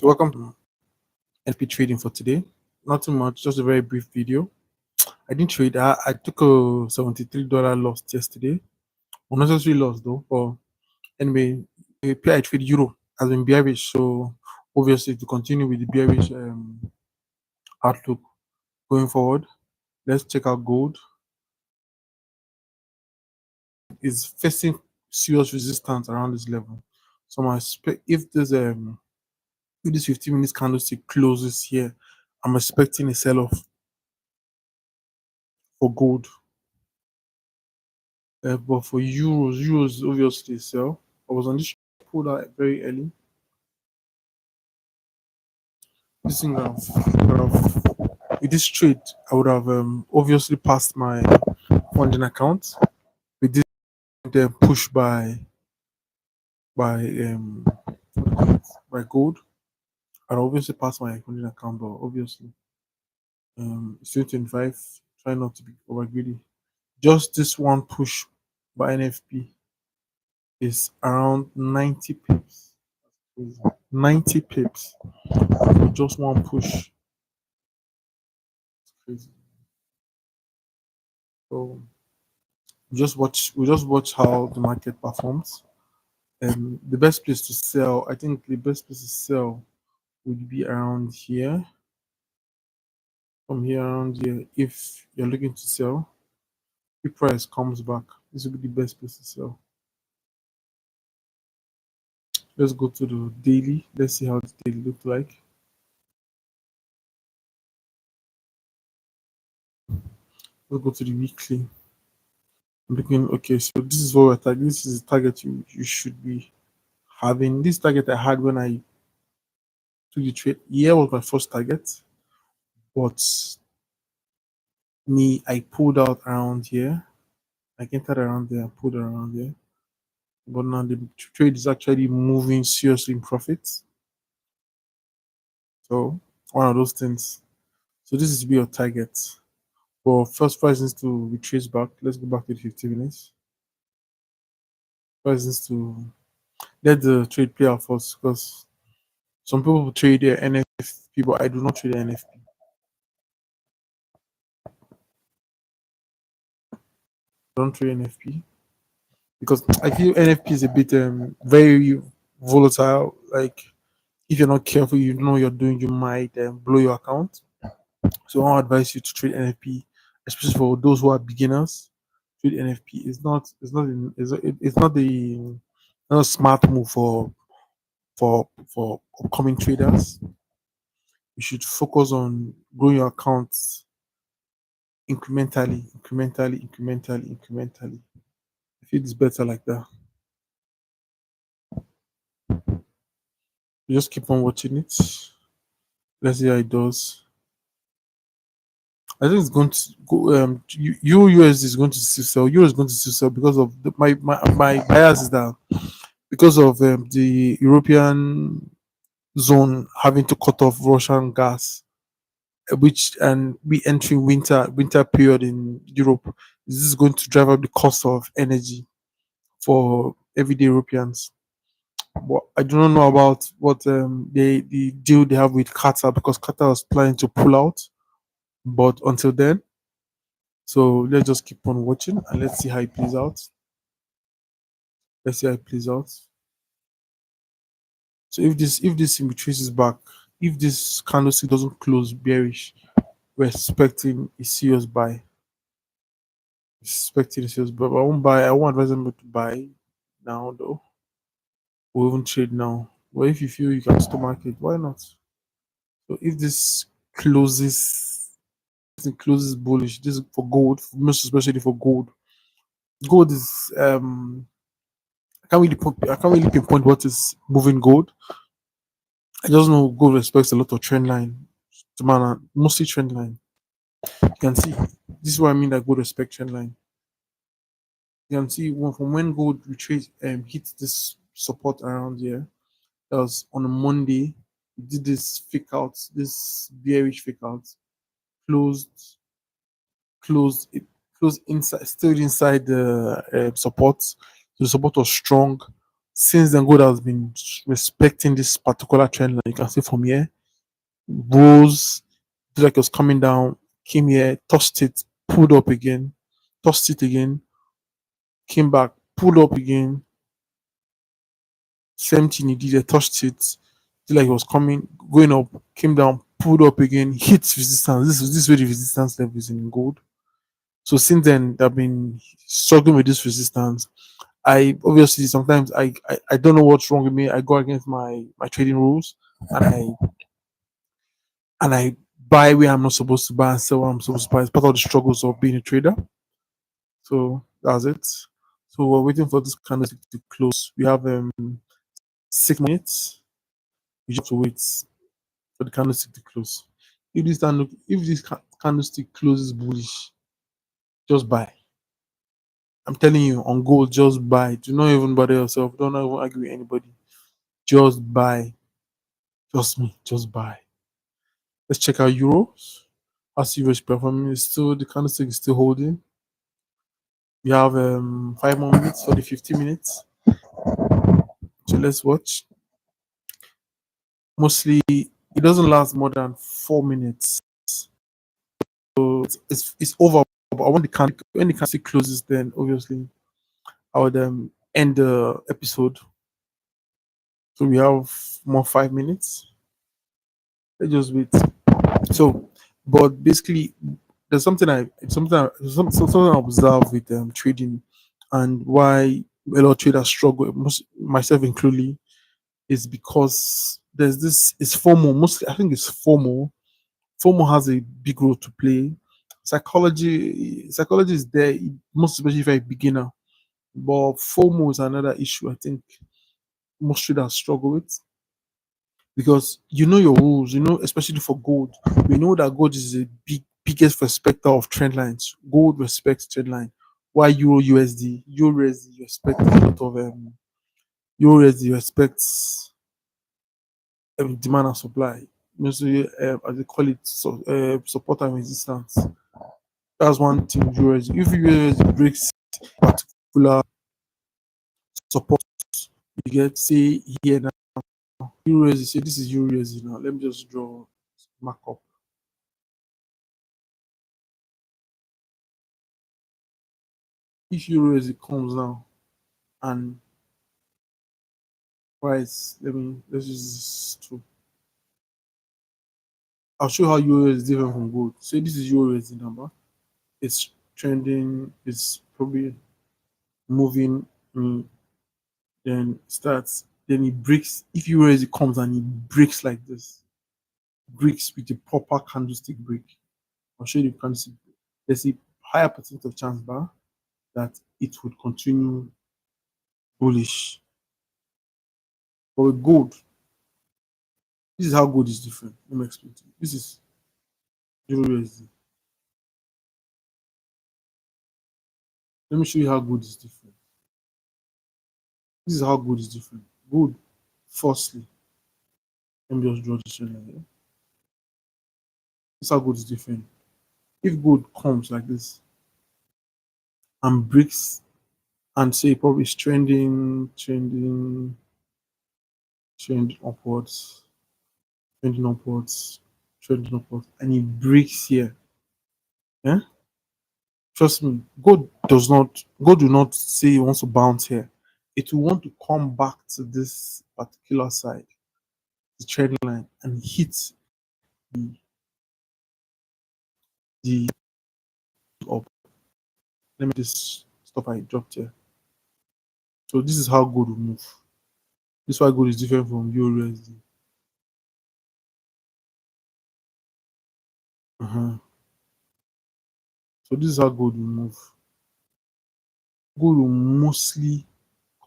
So welcome to NFP trading for today. Nothing much, just a very brief video. I didn't trade. I took a $73 loss yesterday. Unnecessary loss though. But anyway, the pair I trade euro has been bearish. So obviously to continue with the bearish outlook going forward, let's check out gold. It's facing serious resistance around this level. So I expect if this 15 minutes candlestick closes here, I'm expecting a sell-off for gold. But for euros obviously sell. I was on this pulled out very early. This thing with this trade, I would have obviously passed my funding account. With this then pushed by um by gold. I'd obviously pass my funding account, but obviously it's 2025. Try not to be over greedy. Just this one push by NFP is around 90 pips. 90 pips. Just one push. Crazy. So we just watch how the market performs. And the best place to sell, I think the best place to sell would be around here. From here around here, if you're looking to sell, if price comes back, this would be the best place to sell. Let's go to the daily. Let's see how the daily look like. Let's go to the weekly. I'm looking okay, so this is what we're targeting. This is the target you should be having. This target I had when I took the trade. Here was my first target, but I pulled out around here. I entered around there, pulled around there. But now the trade is actually moving seriously in profit. So one of those things. So this is to be your target. But first price needs to retrace back. Let's go back to the 50 minutes. Price needs to let the trade play out first because some people trade their NFP, but I do not trade NFP. Don't trade NFP because I feel NFP is a bit very volatile. Like if you're not careful, you know what you're doing, you might blow your account. So I advise you to trade NFP, especially for those who are beginners. Trade NFP. It's not a smart move for upcoming traders. You should focus on growing your accounts incrementally. I feel it's better like that. You just keep on watching it. Let's see how it does. I think it's going to go. USD is going to still sell. Euro is going to still sell because of my bias is that because of the European zone having to cut off Russian gas, which and we entering winter period in Europe. This is going to drive up the cost of energy for everyday Europeans. But I do not know about what the deal they have with Qatar because Qatar was planning to pull out. But until then, so let's just keep on watching and let's see how it plays out. Let's see how it plays out. So if this retraces back, if this candlestick doesn't close bearish, we're expecting a serious buy. Expecting a serious buy. But I won't buy. I won't advise them to buy now though. We won't trade now. But if you feel you can stomach it, why not? So if this closes bullish, this is for gold, most especially for gold. Gold is I can't really pinpoint what is moving gold. I just know gold respects a lot of trend line. Mostly trend line. You can see this is what I mean that gold respect trend line. You can see from when gold retrace hits this support around here. That was on a Monday. It did this fake out, this bearish fake out, closed, it closed inside, still inside the support. So the support was strong Since then, gold has been respecting this particular trend line. You can see from here, rose, looked like it was coming down, came here, touched it, pulled up again, touched it again, came back, pulled up again. Same thing he did, I touched it, feel like it was coming, going up, came down, pulled up again, hit resistance. This is where the resistance level is in gold. So since then, I've been struggling with this resistance. I obviously sometimes I don't know what's wrong with me. I go against my trading rules, and I buy where I'm not supposed to buy and sell where I'm supposed to buy. It's part of the struggles of being a trader. So that's it. So we're waiting for this candlestick to close. We have 6 minutes. You just have to wait for the candlestick to close. If this candlestick closes bullish, just buy. I'm telling you, on gold, just buy. Do not even bother yourself. Don't even argue with anybody. Just buy. Trust me, just buy. Let's check out euros. As euros performing is still the candlestick is still holding. We have 5 more minutes for the 50 minutes. So let's watch. Mostly it doesn't last more than 4 minutes. So it's over. But I want the candle when the candlestick closes, then obviously I would end the episode. So we have more 5 minutes. Let's just wait. So, but basically, there's something I observe with trading, and why a lot of traders struggle, myself including, is because there's this. It's FOMO. Mostly, I think it's FOMO. FOMO has a big role to play. Psychology is there, most especially if you're a beginner. But FOMO is another issue. I think most traders struggle with, because you know your rules, especially for gold. We know that gold is the biggest respecter of trend lines. Gold respects trend line. Why Euro USD respects a lot of Euro USD respects demand and supply. Mostly, as they call it, support and resistance. That's one thing. Euro USD. If Euro USD breaks particular support, you get say here now. Euro USD. Say this is Euro USD now. Let me just draw markup. If Euro USD comes down and price, let's use this to. I'll show how Euro is different from gold. So this is Euro USD number. It's trending. It's probably moving. Then starts. Then it breaks. If Euro USD comes and it breaks like this, breaks with a proper candlestick break. I'll show you the candlestick. There's a higher percent of chance bar that it would continue bullish. But with gold, this is how gold is different. Let me explain to you. This is Euro USD. Let me show you how gold is different. This is how gold is different. Gold, firstly, let me just draw this line here. This is how gold is different. If gold comes like this and breaks and say probably is trending upwards, trending upwards, trending upwards, and it breaks here, yeah. Trust me, gold do not say it wants to bounce here. It will want to come back to this particular side, the trend line, and hit the up. Let me just stop. I dropped here. So this is how gold will move. This is why gold is different from Euro USD. So this is how gold will move. Gold will mostly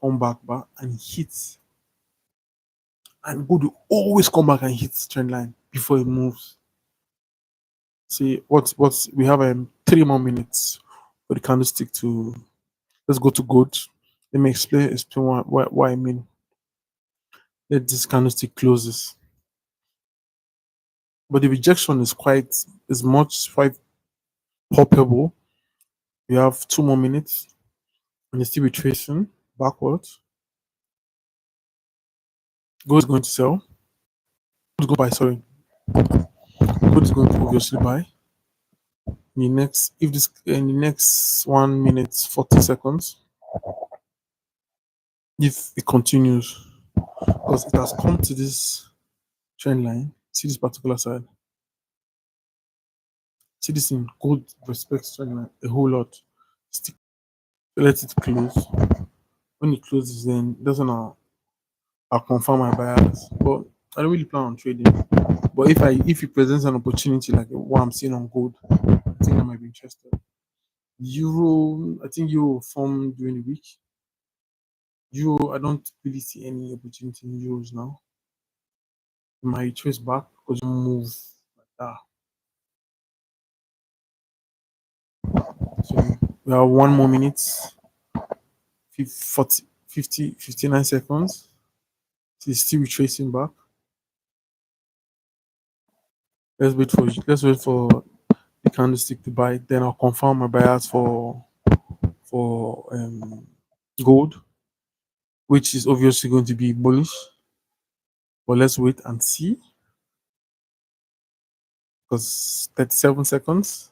come back and hit, and gold will always come back and hit trend line before it moves. See what's we have 3 more minutes for the candlestick to. Let's go to gold. Let me explain why I mean. Let this candlestick closes. But the rejection is much quite palpable. We have 2 more minutes and it's still retracing backwards. Gold is going to sell. Gold is going to buy. Sorry, gold is going to obviously buy in the next, if this in the next 1 minute 40 seconds, if it continues, because it has come to this trend line. See this particular side. See this in gold respects trend line a whole lot. Still let it close. When it closes, then that's when I'll confirm my bias. But I don't really plan on trading. But if it presents an opportunity like what I'm seeing on gold, I think I might be interested. Euro, I think Euro formed during the week. Euro, I don't really see any opportunity in euros now. My trace back because move like that. So we have 1 more minute, 40, 50, 59 seconds. It's still retracing back. Let's wait for the candlestick to buy. Then I'll confirm my buyers for gold, which is obviously going to be bullish. But let's wait and see because 37 seconds.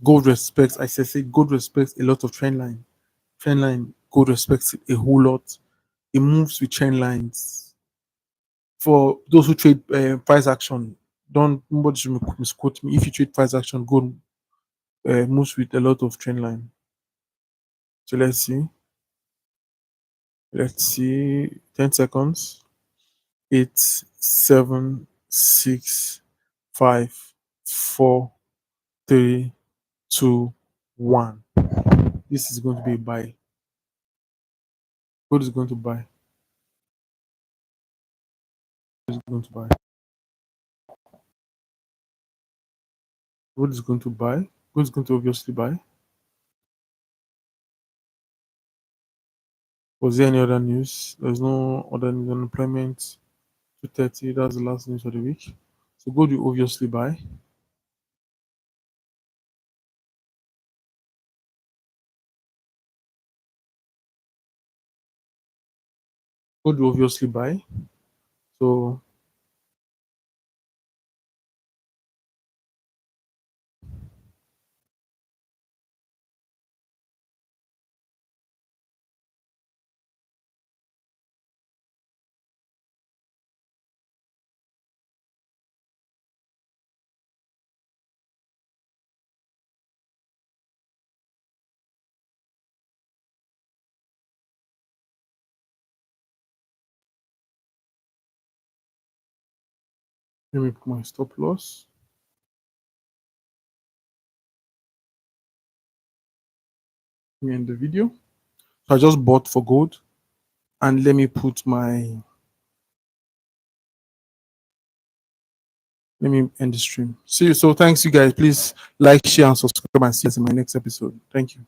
Gold respects, I say gold respects a lot of trend line. Trend line, gold respects it a whole lot. It moves with trend lines. For those who trade price action, don't nobody should misquote me. If you trade price action, gold moves with a lot of trend line. So let's see. Let's see. 10 seconds. 8, 7, 6, 5, 4, 3, 2, 1. This is going to be a buy. Gold is going to buy. Gold is going to buy. Gold is going to buy. Gold is going to obviously buy. Was there any other news? There's no other news. Unemployment 230. That's the last news of the week. So gold will obviously buy. Gold will obviously buy. So let me put my stop loss. Let me end the video. So I just bought for gold, and let me put my. Let me end the stream. See you. So thanks, you guys. Please like, share, and subscribe, and see us in my next episode. Thank you.